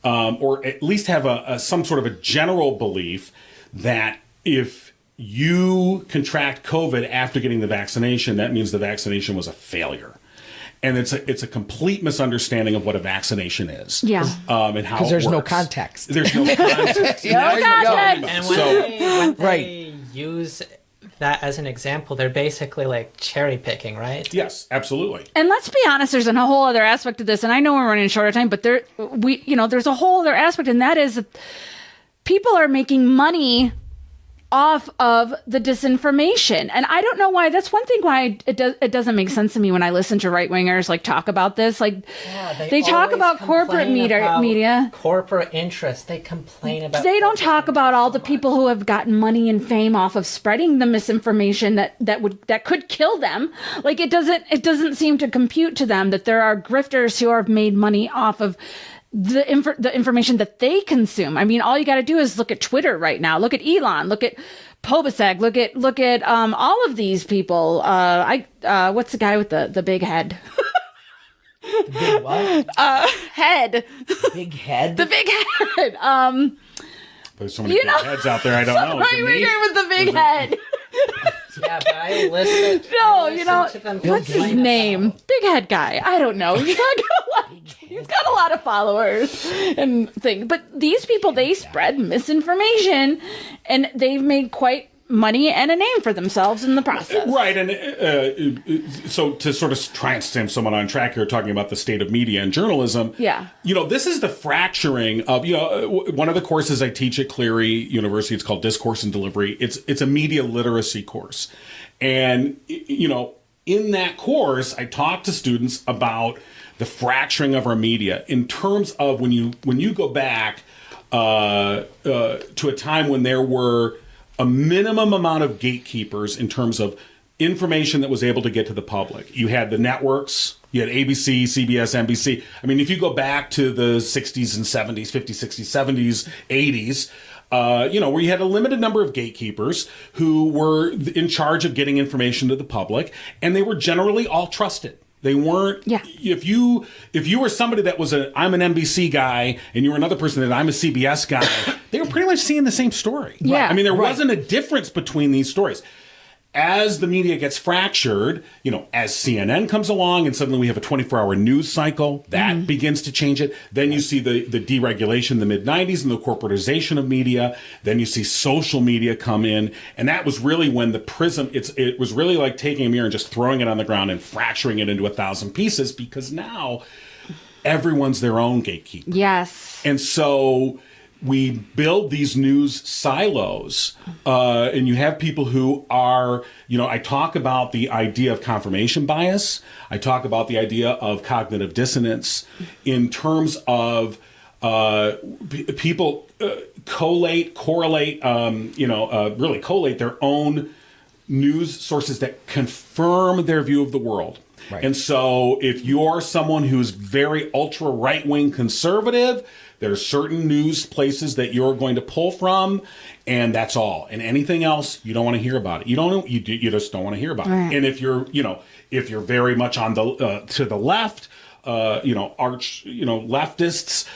or at least have some sort of a general belief that if you contract COVID after getting the vaccination, that means the vaccination was a failure. And it's a complete misunderstanding of what a vaccination is. Yeah. And how Because there's no works. context. There's no context. No context. And when So, they use that as an example, they're basically like cherry picking, right? yes, absolutely. And let's be honest, there's a whole other aspect to this, and I know we're running short of time, but there's a whole other aspect, and that is that people are making money off of the disinformation. And I don't know why. That's one thing why it doesn't make sense to me when I listen to right wingers like talk about this. Like they talk always about corporate complain about media. corporate interests. They complain about. They don't corporate talk about all the interests so people who have gotten money and fame off of spreading the misinformation that could kill them. Like it doesn't seem to compute to them that there are grifters who have made money off of the information that they consume. I mean, all you got to do is look at Twitter right now. Look at Elon. Look at Pobasek. Look at all of these people. What's the guy with the big head? Big what? Head. Big head? The big head. There's so many big heads out there. I don't know. Is Right it me? winger with the big head. Yeah, but I listen. No, I you know, listen to them what's his complain name? about- Big head guy. I don't know. He's got a lot of followers and things. But these people, they spread misinformation, and they've made quite money and a name for themselves in the process. Right, and so to sort of try and stand someone on track here, talking about the state of media and journalism. Yeah. You know, this is the fracturing of, you know, one of the courses I teach at Cleary University. It's called Discourse and Delivery. It's a media literacy course, and you know, in that course, I talk to students about the fracturing of our media in terms of when you go back to a time when there were a minimum amount of gatekeepers in terms of information that was able to get to the public. You had the networks, you had ABC, CBS, NBC. I mean, if you go back to the 60s and 70s, 50s, 60s, 70s, 80s, you know, where you had a limited number of gatekeepers who were in charge of getting information to the public, and they were generally all trusted. They weren't. Yeah. If you were somebody that was I'm an NBC guy, and you were another person that I'm a CBS guy, they were pretty much seeing the same story. Yeah. I mean, there Right. wasn't a difference between these stories. As the media gets fractured, you know, as CNN comes along and suddenly we have a 24-hour news cycle, that begins to change it. Then you see the deregulation in the mid-90s and the corporatization of media. Then you see social media come in. And that was really when the prism, it was really like taking a mirror and just throwing it on the ground and fracturing it into 1,000 pieces, because now everyone's their own gatekeeper. Yes. And so we build these news silos, and you have people who are, you know, I talk about the idea of confirmation bias. I talk about the idea of cognitive dissonance in terms of people correlate, really collate their own news sources that confirm their view of the world. Right. And so if you're someone who's very ultra right-wing conservative, there are certain news places that you're going to pull from, and that's all. And anything else, you don't want to hear about it. You just don't want to hear about Right. it. And if you're very much on the to the left, leftists,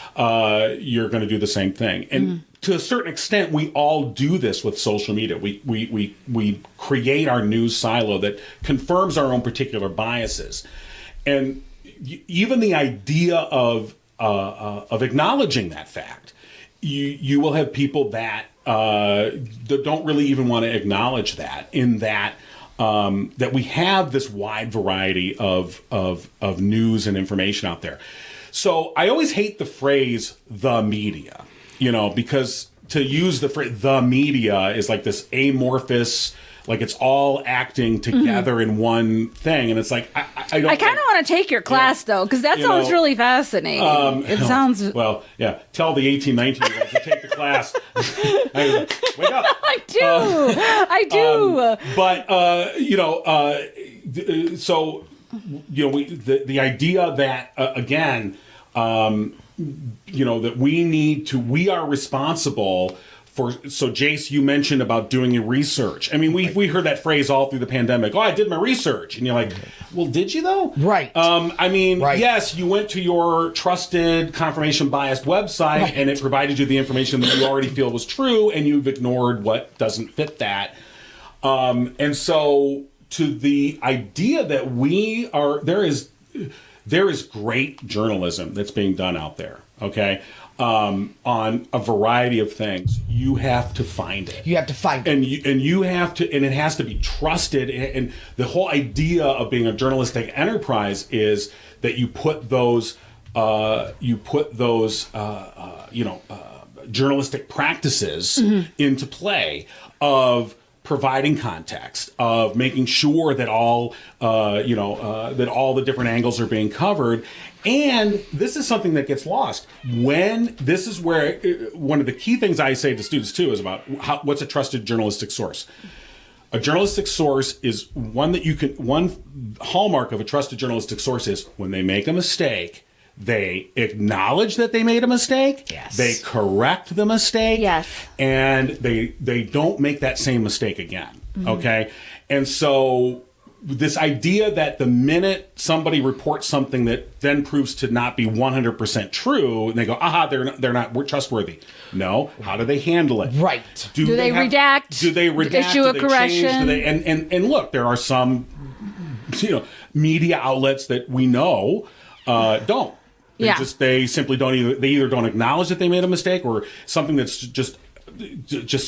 you're going to do the same thing. And to a certain extent, we all do this with social media. We create our news silo that confirms our own particular biases, and even the idea of acknowledging that fact, you will have people that don't really even want to acknowledge that. In that. That we have this wide variety of news and information out there. So I always hate the phrase "the media," you know, because to use the phrase "the media" is like this amorphous, like it's all acting together in one thing, and it's like I don't. I kind of want to take your class though, because that You sounds know, really fascinating. It sounds. Well, yeah. Tell the 18, 19-year-olds to take the class. Wake up. I do. But so you know, the idea that again, that we are responsible for. So Jace, you mentioned about doing your research. I mean, we heard that phrase all through the pandemic. Oh, I did my research, and you're like, well, did you though? Right. I mean, Right. yes, you went to your trusted confirmation biased website, Right. and it provided you the information that you already feel was true, and you've ignored what doesn't fit that. And so to the idea that there is great journalism that's being done out there, okay, on a variety of things. You have to find it. You have to find it. And you have to, and it has to be trusted. And the whole idea of being a journalistic enterprise is that you put those journalistic practices into play of providing context, of making sure that all the different angles are being covered. And this is something that gets lost. This is where one of the key things I say to students too is about what's a trusted journalistic source. A journalistic source is one hallmark of a trusted journalistic source is when they make a mistake, they acknowledge that they made a mistake. Yes. They correct the mistake. Yes. And they don't make that same mistake again. Okay. And so this idea that the minute somebody reports something that then proves to not be 100% true, and they go, aha, they're not trustworthy. No, how do they handle it? Right. Do they redact? Do they redact? Issue a do they correction? change? Do they, and look, there are some, media outlets that we know don't. They simply don't either don't acknowledge that they made a mistake, or something that's just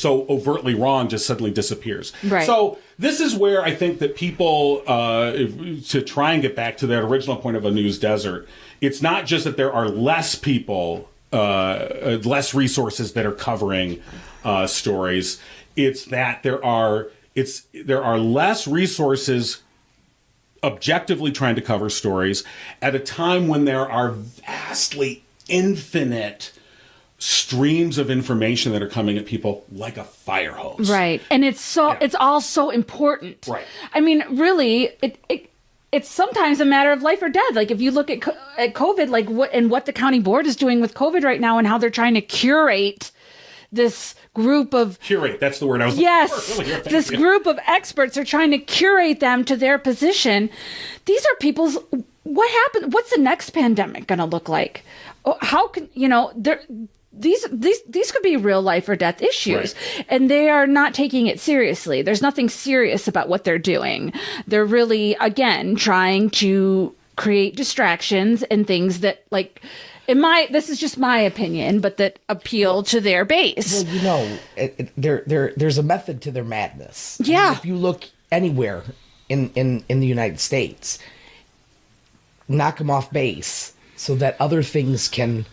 so overtly wrong just suddenly disappears. Right. So this is where I think that people, to try and get back to that original point of a news desert, it's not just that there are less people, less resources that are covering stories. It's that there are less resources objectively trying to cover stories at a time when there are vastly infinite streams of information that are coming at people like a fire hose. Right. And it's all so important. Right. I mean, really, it's sometimes a matter of life or death. Like if you look at COVID, like what the county board is doing with COVID right now and how they're trying to curate this group of that's the word I was looking for. This group of experts are trying to curate them to their position. These are people's, what happened? What's the next pandemic going to look like? How can, these could be real life or death issues, right. And they are not taking it seriously. There's nothing serious about what they're doing. They're really, again, trying to create distractions and things that, like, this is just my opinion, but that appeal to their base. Well, there's a method to their madness. Yeah. I mean, if you look anywhere in the United States, knock them off base so that other things can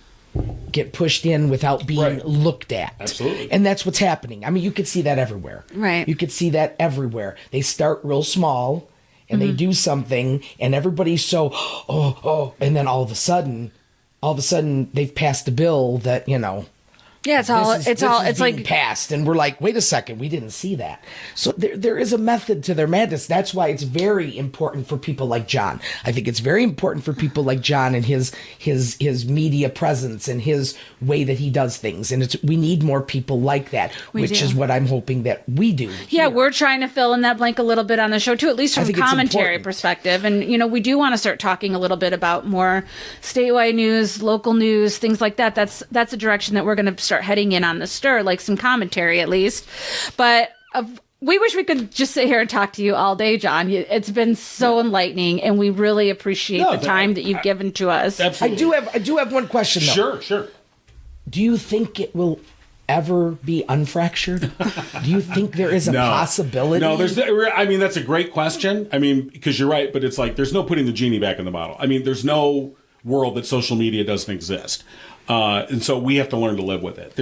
get pushed in without being looked at. Absolutely. And that's what's happening. I mean, you could see that everywhere. Right. You could see that everywhere. They start real small and they do something and everybody's so, and then all of a sudden they've passed a bill that, it's like passed, and we're like, wait a second, we didn't see that. So there is a method to their madness. That's why it's very important for people like John. I think it's very important for people like John and his media presence and his way that he does things. And we need more people like that, which is what I'm hoping that we do. Yeah, here. we're trying to fill in that blank a little bit on the show too, at least from a commentary perspective. And we do want to start talking a little bit about more statewide news, local news, things like that. That's a direction that we're going to start heading in on the Stir, like some commentary at least. But we wish we could just sit here and talk to you all day, John. It's been so enlightening, and we really appreciate the time that you've given to us. Absolutely. I do have one question though. Sure. Do you think it will ever be unfractured? Do you think there is a possibility? No, that's a great question. I mean, because you're right, but it's like there's no putting the genie back in the bottle. I mean, there's no world that social media doesn't exist. And so we have to learn to live with it.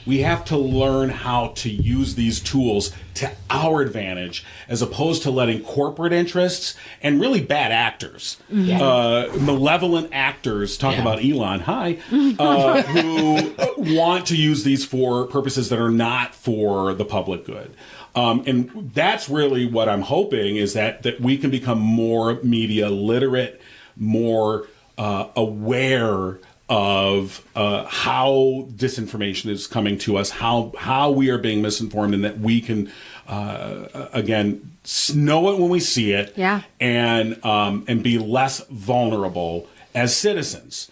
We have to learn how to use these tools to our advantage, as opposed to letting corporate interests and really bad actors, malevolent actors, talk about Elon, who want to use these for purposes that are not for the public good. And that's really what I'm hoping, is that we can become more media literate, more aware of how disinformation is coming to us, how we are being misinformed, and that we can again know it when we see it, and be less vulnerable as citizens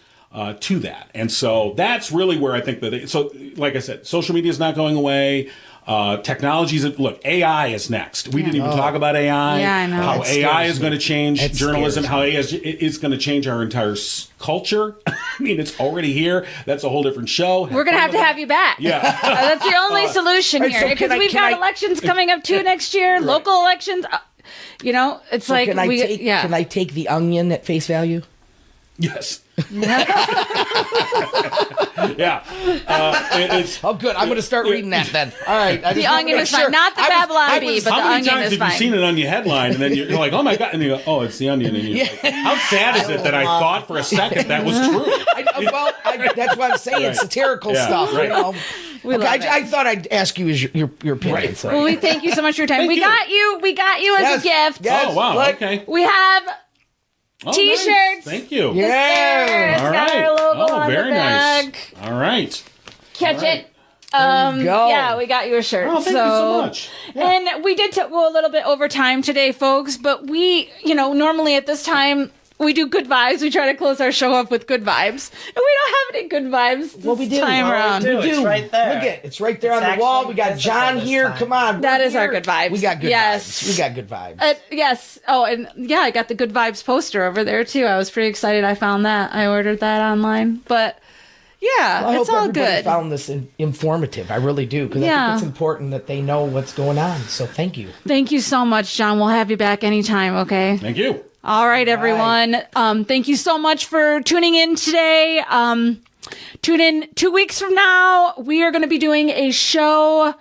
to that. And so that's really where I think that. So, like I said, social media is not going away. Technologies. Look, AI is next. We didn't even talk about AI. Yeah, I know. How AI is going to change journalism. How AI is going to change our entire culture. I mean, it's already here. That's a whole different show. We're going to have you back. Yeah. That's the only solution here, because we've got elections coming up too next year. Right. Local elections. It's so like can I take the Onion at face value? Yes. Yeah. Oh, good. I'm going to start reading that then. All right. The Onion is fine. Not the Babylon Bee, but the Onion is fine. How many times have you seen an Onion headline and then you're like, oh my God, and you go, oh, it's the Onion. And you're like, how sad is it that I thought for a second that was true? That's why I'm saying satirical stuff. Right. I thought I'd ask you your opinion. Right. So. Well, we thank you so much for your time. We got you as a gift. Yes. Oh, wow. Look, okay. We have T-shirts. Nice. Thank you. Yeah. It's got our logo on very the back. nice. All right. Catch it. Go. Yeah, we got you a shirt. Oh, thank you so much. Yeah. And we did go a little bit over time today, folks, but we, normally at this time, we do good vibes. We try to close our show up with good vibes. And we don't have any good vibes this Well, we do. time Well, we around. do. It's right there. Look at it's right there It's on the wall. actually We got physical John this here. time. Come on. That we're is our here. good vibes. We got good Yes. vibes. We got good vibes. Yes. Oh, and yeah, I got the Good Vibes poster over there too. I was pretty excited. I found that. I ordered that online. But yeah, Well, I it's hope all everybody good. found this informative. I really do, because I Yeah. think it's important that they know what's going on. So thank you. Thank you so much, John. We'll have you back anytime, okay? Thank you. All right, everyone. Thank you so much for tuning in today. Tune in 2 weeks from now. We are going to be doing a show.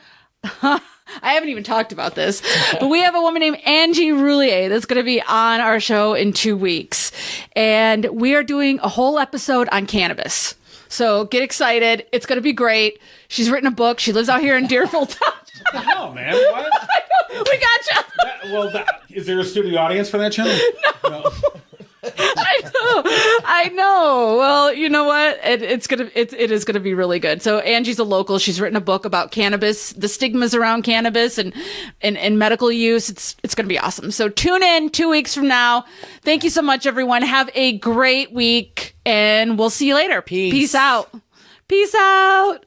I haven't even talked about this, but we have a woman named Angie Roulier that's going to be on our show in 2 weeks. And we are doing a whole episode on cannabis. So get excited. It's going to be great. She's written a book. She lives out here in Deerfield. Oh, man. What? We got you. Is there a studio audience for that channel? No. I know. Well, you know what? It is gonna be really good. So Angie's a local. She's written a book about cannabis, the stigmas around cannabis and medical use. It's gonna be awesome. So tune in 2 weeks from now. Thank you so much, everyone. Have a great week, and we'll see you later. Peace. Peace out. Peace out.